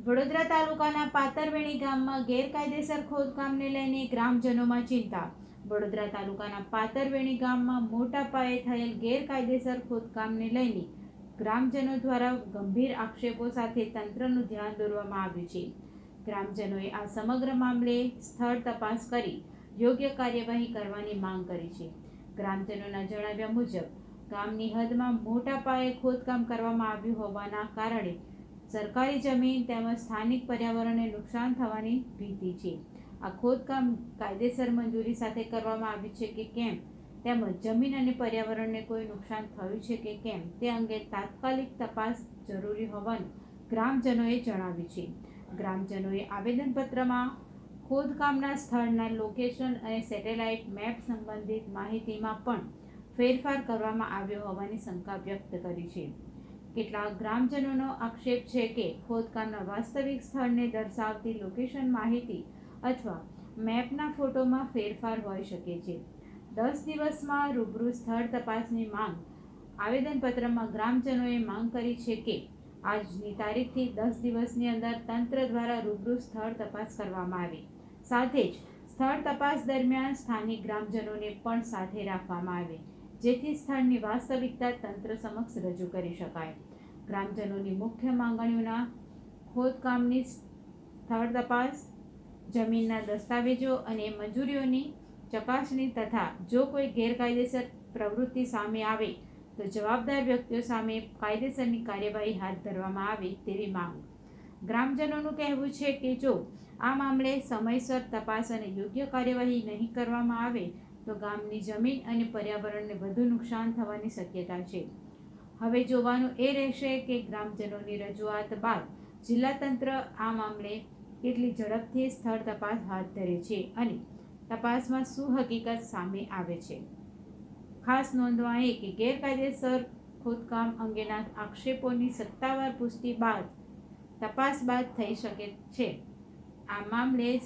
વડોદરા તાલુકાના પાતરવેણી ગામમાં ગેરકાયદેસર ખોદકામને લઈને ગ્રામજનોમાં ચિંતા. વડોદરા તાલુકાના પાતરવેણી ગામમાં મોટા પાયે થયેલ ગેરકાયદેસર ખોદકામને લઈને ગ્રામજનો દ્વારા ગંભીર આક્ષેપો સાથે તંત્રનું ધ્યાન દોરવામાં આવ્યું છે. ગ્રામજનોએ આ સમગ્ર મામલે સ્થળ તપાસ કરી યોગ્ય કાર્યવાહી કરવાની માંગ કરી છે. ગ્રામજનોના જણાવ્યા મુજબ ગામની હદમાં મોટા પાયે ખોદકામ કરવામાં આવ્યું હોવાના કારણે સરકારી જમીન તેમજ સ્થાનિક પર્યાવરણને નુકસાન થવાની ભીતિ છે. આ ખોદકામ કાયદેસર મંજૂરી સાથે કરવામાં આવ્યું છે કે કેમ, તેમજ જમીન અને પર્યાવરણને કોઈ નુકસાન થયું છે કે કેમ તે અંગે તાત્કાલિક તપાસ જરૂરી હોવાનું ગ્રામજનોએ જણાવ્યું છે. ગ્રામજનોએ આવેદનપત્રમાં ખોદકામના સ્થળના લોકેશન અને સેટેલાઇટ મેપ સંબંધિત માહિતીમાં પણ ફેરફાર કરવામાં આવ્યો હોવાની શંકા વ્યક્ત કરી છે. કેટલાક ગ્રામજનોનો આક્ષેપ છે કે ખોદકામના વાસ્તવિક સ્થળને દર્શાવતી લોકેશન માહિતી અથવા મેપના ફોટોમાં ફેરફાર હોઈ શકે છે. 10 દિવસમાં રૂબરૂ સ્થળ તપાસની માંગ. આવેદનપત્રમાં ગ્રામજનોએ માંગ કરી છે કે આજની તારીખથી 10 દિવસની અંદર તંત્ર દ્વારા રૂબરૂ સ્થળ તપાસ કરવામાં આવે. સાથે જ સ્થળ તપાસ દરમિયાન સ્થાનિક ગ્રામજનોને પણ સાથે રાખવામાં આવે, જેથી સ્થળની વાસ્તવિકતા તંત્ર સમક્ષ રજૂ કરી શકાય. ગ્રામજનોની મુખ્ય માંગણીઓના ખોદકામની સ્થળ તપાસ, જમીનના દસ્તાવેજો અને મંજૂરીઓની ચકાસણી તથા જો કોઈ ગેરકાયદેસર પ્રવૃત્તિ સામે આવે તો જવાબદાર વ્યક્તિઓ સામે કાયદેસરની કાર્યવાહી હાથ ધરવામાં આવે તેવી માંગ. ગ્રામજનોનું કહેવું છે કે જો આ મામલે સમયસર તપાસ અને યોગ્ય કાર્યવાહી નહીં કરવામાં આવે તો ગામની જમીન અને પર્યાવરણને વધુ નુકસાન થવાની શક્યતા છે. હવે જોવાનું એ રહેશે કે ગ્રામજનોની રજૂઆત બાદ જિલ્લા તંત્ર આ મામલે કેટલી ઝડપથી સ્થળ તપાસ હાથ ધરે છે અને તપાસમાં શું હકીકત સામે આવે છે. ખાસ નોંધવા એ કે ગેરકાયદેસર ખોદકામ અંગેના આક્ષેપોની સત્તાવાર પુષ્ટિ બાદ તપાસ બાદ થઈ શકે છે. આ મામલે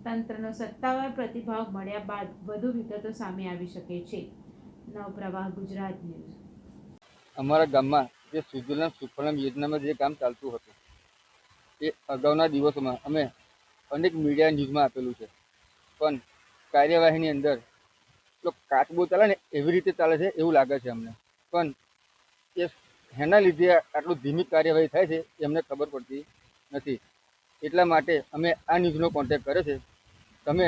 તંત્રનો સત્તાવાર પ્રતિભાવ મળ્યા બાદ વધુ વિગતો સામે આવી શકે છે. નવપ્રવાહ ગુજરાત ન્યૂઝ. અમારા ગામમાં જે સુજલામ સુફલામ યોજનામાં જે કામ ચાલતું હતું એ અગાઉના દિવસોમાં અમે અનેક મીડિયા ન્યૂઝમાં આપેલું છે, પણ કાર્યવાહીની અંદર તો કાચબો ચાલે ને એવી રીતે ચાલે છે એવું લાગે છે અમને. પણ એ એના લીધે આટલું ધીમી કાર્યવાહી થાય છે એ અમને ખબર પડતી નથી. એટલા માટે અમે આ ન્યૂઝનો કોન્ટેક્ટ કર્યો છે. તમે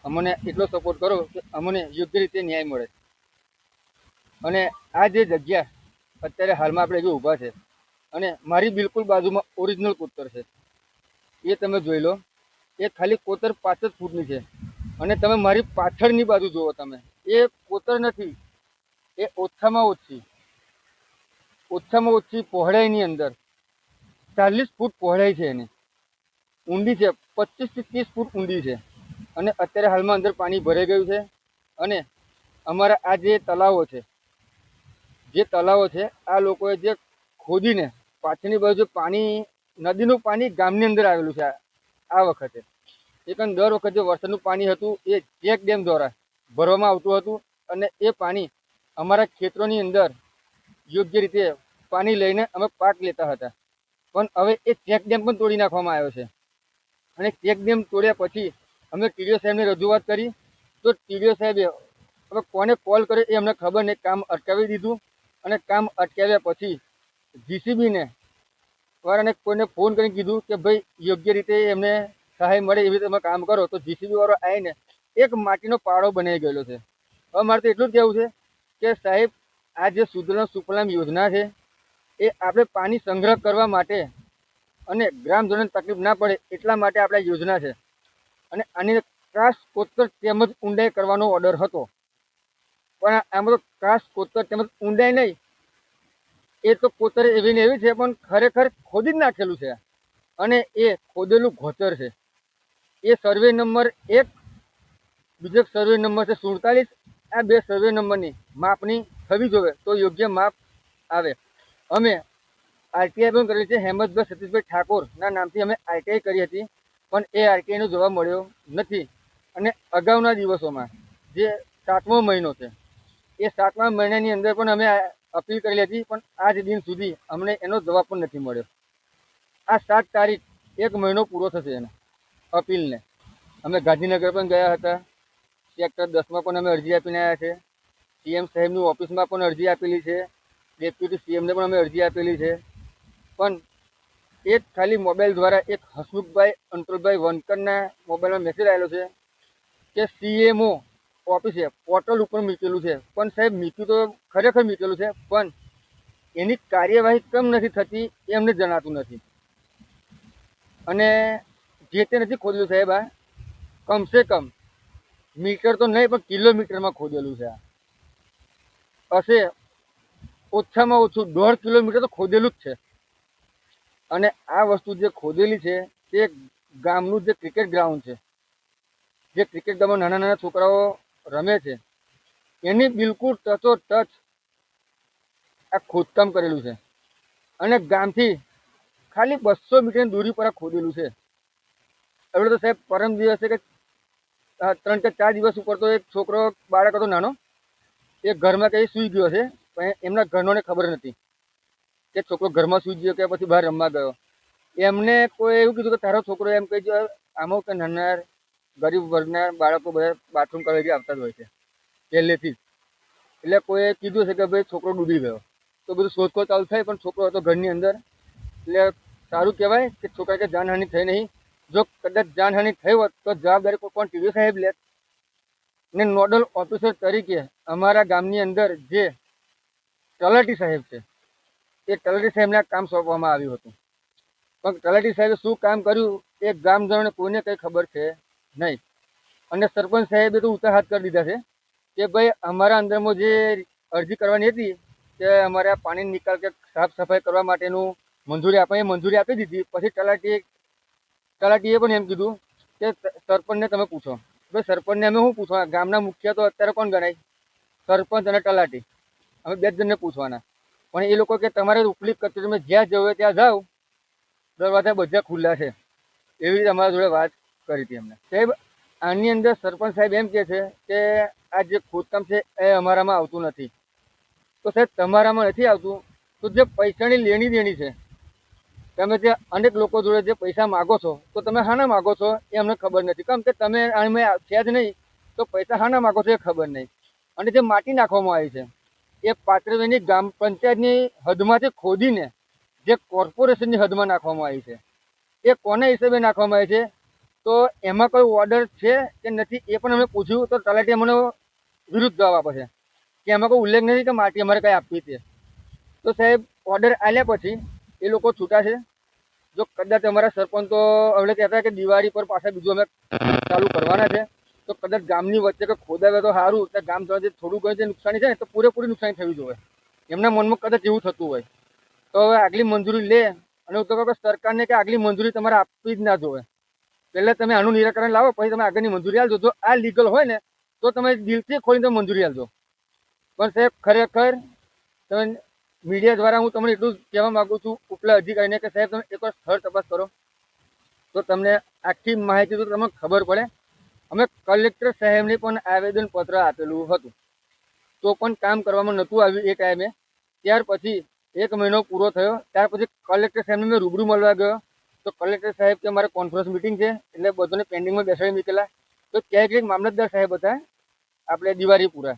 અમને એટલો સપોર્ટ કરો કે અમને યોગ્ય રીતે ન્યાય મળે. અને આ જે જગ્યા અત્યારે હાલમાં આપણે જે ઊભા છે અને મારી બિલકુલ બાજુમાં ઓરિજિનલ કોતર છે, એ તમે જોઈ લો. એ ખાલી કોતર 5 જ ફૂટની છે અને તમે મારી પાછળની બાજુ જુઓ, તમે એ કોતર નથી, એ ઓછામાં ઓછી પહોળાઈની અંદર 40 ફૂટ પહોળાઈ છે. એની ઊંડી છે 25 થી 30 ફૂટ ઊંડી છે. અને અત્યારે હાલમાં અંદર પાણી ભરાઈ ગયું છે. અને અમારા આ જે તલાવો છે આ લોકોએ જે ખોદીને પાછળની બાજુ પાણી, નદીનું પાણી ગામની અંદર આવેલું છે. આ વખતે એકન દર વખતે વરસાદનું પાણી હતું એ ચેક ડેમ દ્વારા ભરવામાં આવતું હતું અને એ પાણી અમારા ખેતરોની અંદર યોગ્ય રીતે પાણી લઈને અમે પાક લેતા હતા. પણ હવે એ ચેક ડેમ પણ તોડી નાખવામાં આવ્યો છે. અને ચેક ડેમ તોડ્યા પછી અમે ટીડીઓ સાહેબને રજૂઆત કરી તો ટીડીઓ સાહેબે હવે કોને કોલ કર્યો એ અમને ખબર નહીં, કામ અટકાવી દીધું. અને કામ અટકાવ્યા પછી જીસીબીને વાળાને કોઈને ફોન કરીને કીધું કે ભાઈ યોગ્ય રીતે એમને સહાય મળે એવી રીતે તમે કામ કરો. તો જીસીબી વાળો આવીને એક માટીનો પાડો બનાવી ગયેલો છે. હવે મારે તો એટલું જ કહેવું છે કે સાહેબ, આ જે સુજલામ સુફલામ યોજના છે એ આપણે પાણી સંગ્રહ કરવા માટે અને ગ્રામજનોને તકલીફ ના પડે એટલા માટે આપણે યોજના છે. અને આની ક્રાસ કોતર તેમજ ઊંડાઈ કરવાનો ઓર્ડર હતો, પણ આમાં તો ક્રાસ કોતર તેમજ ઊંડાઈ નહીં, એ તો કોતર એવી ને એવી છે, પણ ખરેખર ખોદી જ નાખેલું છે. અને એ ખોદેલું ગોચર છે. એ સર્વે નંબર 1, બીજો સર્વે નંબર છે 47. આ 2 સર્વે નંબરની માપણી થવી જોઈએ તો યોગ્ય માપ આવે. અમે આરટીઆઈ પણ કરેલી છે. હેમંતભાઈ સતીશભાઈ ઠાકોરના નામથી અમે આરટીઆઈ કરી હતી, પણ એ આરટીઆઈનો જવાબ મળ્યો નથી. અને અગાઉના દિવસોમાં જે 7મો મહિનો છે એ 7મા મહિનાની અંદર પણ અમે અપીલ કરેલી હતી, પણ આજ દિન સુધી અમને એનો જવાબ પણ નથી મળ્યો. આ 7 તારીખ 1 મહિનો પૂરો થશે એને અપીલને. અમે ગાંધીનગર પણ ગયા હતા, સેક્ટર 10માં પણ અમે અરજી આપીને આવ્યા છે, સીએમ સાહેબની ઓફિસમાં પણ અરજી આપેલી છે, ડેપ્યુટી સીએમને પણ અમે અરજી આપેલી છે. પણ એક ખાલી મોબાઈલ દ્વારા એક હસમુખભાઈ અંતરભાઈ વનકરના મોબાઈલમાં મેસેજ આવેલો છે કે સીએમઓ ઓફિસે પોર્ટલ ઉપર મૂકેલું છે. પણ સાહેબ મૂક્યું તો ખરેખર મૂકેલું છે, પણ એની કાર્યવાહી કેમ નથી થતી એ અમને જણાતું નથી. અને જે તે નથી ખોદેલું સાહેબ, આ કમસે કમ મીટર તો નહીં પણ કિલોમીટરમાં ખોદેલું છે. આ હશે ઓછામાં ઓછું 1.5 કિલોમીટર તો ખોદેલું જ છે. અને આ વસ્તુ જે ખોદેલી છે તે ગામનું જે ક્રિકેટ ગ્રાઉન્ડ છે, જે ક્રિકેટ ગ્રાઉન્ડમાં નાના નાના છોકરાઓ રમે છે, એની બિલકુલ ટચો ટચ આ ખોદકામ કરેલું છે. અને ગામથી ખાલી 200 મીટરની દૂરી પર આ ખોદેલું છે. એટલે તો સાહેબ પરમ દિવસે કે 3 કે 4 દિવસ ઉપર તો એક છોકરો બાળક હતો નાનો, એ ઘરમાં કંઈ સૂઈ ગયો છે, પણ એમના ઘરનોને ખબર નથી કે છોકરો ઘરમાં સૂઈ ગયો કે પછી બહાર રમવા ગયો. એમને કોઈ એવું કીધું કે તારો છોકરો એમ કહી ગયો આમાં કે નાના ગરીબ વર્ગના બાળકો બધા બાથરૂમ કરવા આવતા જ હોય છે પહેલેથી જ. એટલે કોઈએ કીધું છે કે ભાઈ છોકરો ડૂબી ગયો, તો બધું શોધખોળ ચાલુ થાય, પણ છોકરો હતો ઘરની અંદર. એટલે સારું કહેવાય કે છોકરા કે જાનહાનિ થઈ નહીં. જો કદાચ જાનહાનિ થઈ હોત તો જવાબદારી કોણ ટીડીઓ સાહેબ લે. ને નોડલ ઓફિસર તરીકે અમારા ગામની અંદર જે તલાટી સાહેબ છે, એ તલાટી સાહેબને આ કામ સોંપવામાં આવ્યું હતું. પણ તલાટી સાહેબે શું કામ કર્યું એ ગામજનોને કોઈને કંઈ ખબર છે નહીં. અને સરપંચ સાહેબે તો ઊંચા હાથ કરી દીધા છે કે ભાઈ અમારા અંદરમાં જે અરજી કરવાની હતી કે અમારે આ પાણી નિકાલ કે સાફ સફાઈ કરવા માટેનું મંજૂરી આપે, એ મંજૂરી આપી દીધી. પછી તલાટીએ પણ એમ કીધું કે સરપંચને તમે પૂછો. ભાઈ સરપંચને અમે શું પૂછવા, ગામના મુખિયા તો અત્યારે કોણ ગણાય, સરપંચ અને તલાટી, અમે 2 જણને પૂછવાના. પણ એ લોકો કે તમારે ઉપલી કચેરીમાં જ્યાં જવું હોય ત્યાં જાઓ, દરવાજા બધા ખુલ્લા છે. એવી રીતે અમારા જોડે વાત કરી હતી એમને. સાહેબ આની અંદર સરપંચ સાહેબ એમ કહે છે કે આ જે ખોદકામ છે એ અમારામાં આવતું નથી. તો સાહેબ તમારામાં નથી આવતું તો જે પૈસાની લેણી દેણી છે, તમે જે અનેક લોકો જોડે જે પૈસા માગો છો તો તમે હાના માગો છો એ અમને ખબર નથી. કેમ કે તમે અમે છે જ નહીં તો પૈસા હાના માગો છો એ ખબર નહીં. અને જે માટી નાખવામાં આવી છે એ પાત્રવેની ગ્રામ પંચાયતની હદમાંથી ખોદીને જે કોર્પોરેશનની હદમાં નાખવામાં આવી છે. એ કોના હિસાબે નાખવામાં આવી છે તો એમાં કોઈ ઓર્ડર છે કે નથી એ પણ અમે પૂછ્યું તો તલાટી અમને વિરુદ્ધ જવાબ આપે છે કે એમાં કોઈ ઉલ્લેખ નથી કે માટી અમારે કંઈ આપવી છે. તો સાહેબ ઓર્ડર આલ્યા પછી એ લોકો છૂટા છે. જો કદાચ અમારા સરપંચ તો હવે કહેતા કે દિવાળી પર પાછા બીજું અમે ચાલુ કરવાના છે, તો કદાચ ગામની વચ્ચે કે ખોદાવે તો સારું, એટલે ગામ જે થોડું ઘણું જે નુકસાની છે ને તો પૂરેપૂરી નુકસાની થવી જોઈએ. એમના મનમાં કદાચ એવું થતું હોય તો હવે આગલી મંજૂરી લે. અને હું તો કહું કે સરકારને કે આગલી મંજૂરી તમારે આપવી જ ના જોઈએ. પહેલાં તમે આનું નિરાકરણ લાવો, પછી તમે આગળની મંજૂરી આપજો. જો આ લીગલ હોય ને તો તમે દિલથી ખોલીને તમે મંજૂરી આપજો. પણ સાહેબ ખરેખર તમે મીડિયા દ્વારા હું તમને એટલું જ કહેવા માગું છું ઉપલા અધિકારીને કે સાહેબ તમે એકવાર સ્થળ તપાસ કરો તો તમને આખી માહિતી તો તમને ખબર પડે. અમે કલેક્ટર સાહેબને પણ આવેદનપત્ર આપેલું હતું, તો પણ કામ કરવામાં નહોતું આવ્યું એ ટાઈમે. ત્યાર પછી 1 મહિનો પૂરો થયો, ત્યાર પછી કલેક્ટર સાહેબને મેં રૂબરૂ મળવા ગયો તો કલેક્ટર સાહેબ કે અમારે કોન્ફરન્સ મિટિંગ છે એટલે બધાને પેન્ડિંગમાં બેસાડી મૂકેલા. તો ક્યાંક એક મામલતદાર સાહેબ હતા આપણે દિવાળીપુરા,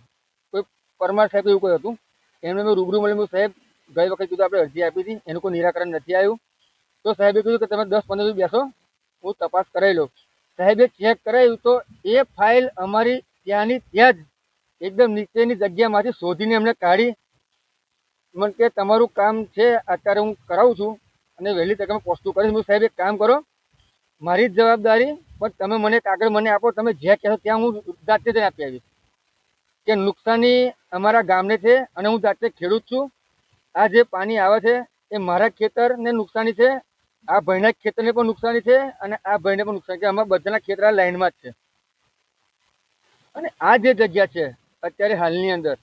કોઈ પરમાર સાહેબ એવું કોઈ હતું, એમને મેં રૂબરૂ મળ્યું. સાહેબ ગઈ વખત કીધું આપણે અરજી આપી હતી, એનું કોઈ નિરાકરણ નથી આવ્યું. તો સાહેબે કીધું કે તમે 10-15 દિવસ બેસો, હું તપાસ કરાવી લઉં. સાહેબે ચેક કરાવ્યું તો એ ફાઇલ અમારી ત્યાંની ત્યાં જ એકદમ નીચેની જગ્યામાંથી શોધીને એમને કાઢી. મને કે તમારું કામ છે અત્યારે હું કરાવું છું અને વહેલી તકે પોસ્ટું કરીશ. હું સાહેબ એક કામ કરો, મારી જ જવાબદારી, પણ તમે મને કાગળ મને આપો, તમે જ્યાં કહેશો ત્યાં હું જાતે જ આપી આવીશ. કે નુકસાની અમારા ગામને છે અને હું જાતે ખેડૂત છું. આ જે પાણી આવે છે એ મારા ખેતરને નુકસાની છે, આ ભાઈના ખેતરને પણ નુકસાની છે અને આ ભાઈને પણ નુકસાન છે. અમારા બધાના ખેતર આ લાઈનમાં જ છે. અને આ જે જગ્યા છે અત્યારે હાલની અંદર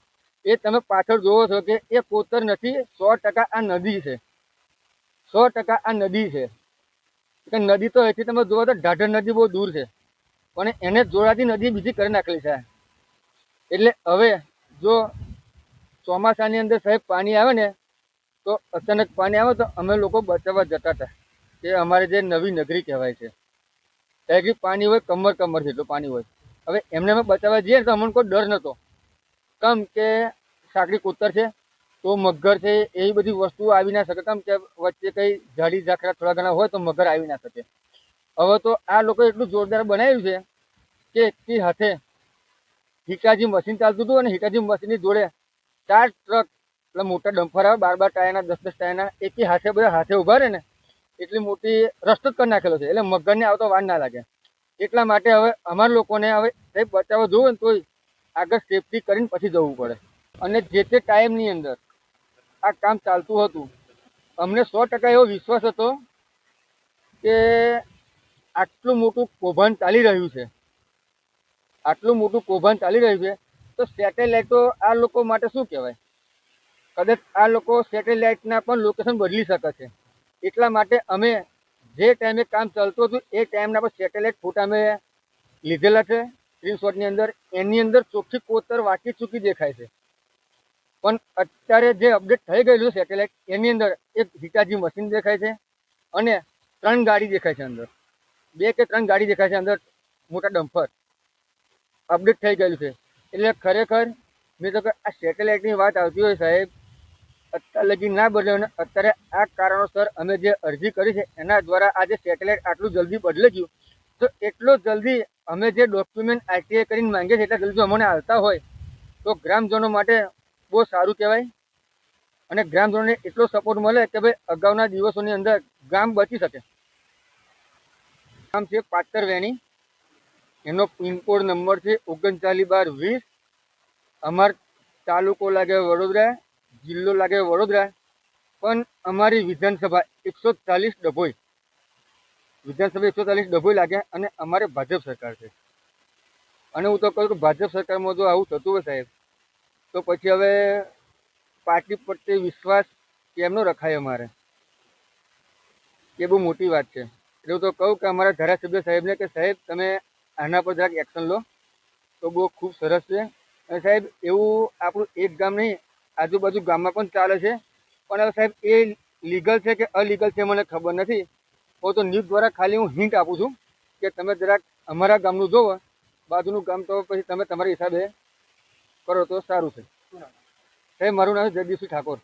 એ તમે પાછળ જોવો છો કે એ કોતર નથી, 100% આ નદી છે. 100% આ નદી છે. કે નદી તો અહીંથી તમે જોવો તો ઢાઢર નદી બહુ દૂર છે, પણ એને જોડાતી નદી બીજી કરી નાખેલી છે. એટલે હવે જો ચોમાસાની અંદર સાહેબ પાણી આવે ને તો અચાનક પાણી આવે તો અમે લોકો બચાવવા જતા હતા. કે અમારે જે નવી નગરી કહેવાય છે ત્યાં પાણી હોય કમર કમર જેટલું પાણી હોય. હવે એમને અમે બચાવવા જઈએ તો અમને કોઈ ડર નહોતો, કેમ કે સાંકડી કૂતર છે તો મગર છે એવી બધી વસ્તુઓ આવી ના શકે, કેમ કે વચ્ચે કંઈ ઝાડી ઝાકરા થોડા ઘણા હોય તો મગર આવી ના શકે. હવે તો આ લોકો એટલું જોરદાર બનાવ્યું છે કે એકથી હાથે હિટાજી મશીન ચાલતું હતું અને હિટાજી મશીનની જોડે 4 ટ્રક એટલે મોટા ડમ્ફર આવે 12 ટાયરના 10 ટાયરના એકી હાથે બધા હાથે ઉભા રહે ને એટલી મોટી રસ્તો જ કરી નાખેલો છે, એટલે મગરને આવતો વાર ના લાગે. એટલા માટે હવે અમારા લોકોને હવે કંઈ બચાવવા જોવું ને તોય આગળ સેફટી કરીને પછી જવું પડે. અને જે તે ટાઈમની અંદર આ કામ ચાલતું હતું અમને 100% એવો વિશ્વાસ હતો કે આટલું મોટું કૌભાંડ ચાલી રહ્યું છે, આટલું મોટું કૌભાંડ ચાલી રહ્યું છે તો સેટેલાઇટો આ લોકો માટે શું કહેવાય. કદાચ આ લોકો સેટેલાઇટના પણ લોકેશન બદલી શકે છે. એટલા માટે અમે જે ટાઈમે કામ ચાલતું હતું એ ટાઈમના પર સેટેલાઇટ ફોટા અમે લીધેલા છે સ્ક્રીનશોટની અંદર. એની અંદર ચોખ્ખી કોતર વાંકી ચૂકી દેખાય છે. પણ અત્યારે જે અપડેટ થઈ ગયેલું છે સેટેલાઇટ એની અંદર એક હિટાજી મશીન દેખાય છે અને 3 ગાડી દેખાય છે અંદર, 2 કે 3 ગાડી દેખાય છે અંદર, મોટા ડમ્ફર અપડેટ થઈ ગયેલું છે. એટલે ખરેખર મેં તો આ સેટેલાઇટની વાત આવતી હોય સાહેબ અત્યાર લગી ના બદલ્યો અને અત્યારે આ કારણોસર અમે જે અરજી કરી છે એના દ્વારા આ જે સેટેલાઇટ આટલું જલ્દી બદલાઈ ગયું તો એટલો જલ્દી અમે જે ડોક્યુમેન્ટ આરટીઆઈ કરીને માંગીએ છીએ એટલા જલ્દી અમને આવતા હોય તો ગ્રામજનો માટે બહુ સારું કહેવાય. અને ગ્રામજનોને એટલો સપોર્ટ મળે કે ભાઈ અગાઉના દિવસોની અંદર ગામ બચી શકે. ગામ છે પાતર વેણી, એનો પિનકોડ નંબર છે 391220. અમાર તાલુકો લાગે વડોદરા, જિલ્લો લાગે વડોદરા, પણ અમારી વિધાનસભા 140 ડભોઈ, વિધાનસભા 140 ડભોઈ લાગે અને અમારે ભાજપ સરકાર છે. અને હું તો કહું કે ભાજપ સરકારમાં જો આવું થતું હોય સાહેબ તો પછી હવે પાર્ટી પ્રત્યે વિશ્વાસ કેમનો રખાય અમારે, એ બહુ મોટી વાત છે. એટલે હું તો કહું કે અમારા ધારાસભ્ય સાહેબને કે સાહેબ તમે આના પર જરાક એક્શન લો તો બહુ ખૂબ સરસ છે. અને સાહેબ એવું આપણું એક ગામ નહીં આજુબાજુ ગામમાં પણ ચાલે છે, પણ હવે સાહેબ એ લીગલ છે કે અલીગલ છે મને ખબર નથી. તો ન્યૂઝ દ્વારા ખાલી હું હિન્ટ આપું છું કે તમે જરાક અમારા ગામનું જોવો, બાજુનું ગામ તો પછી તમે તમારા હિસાબે કરો તો સારું છે. સાહેબ મારું નામ છે જગદીશસિંહ ઠાકોર.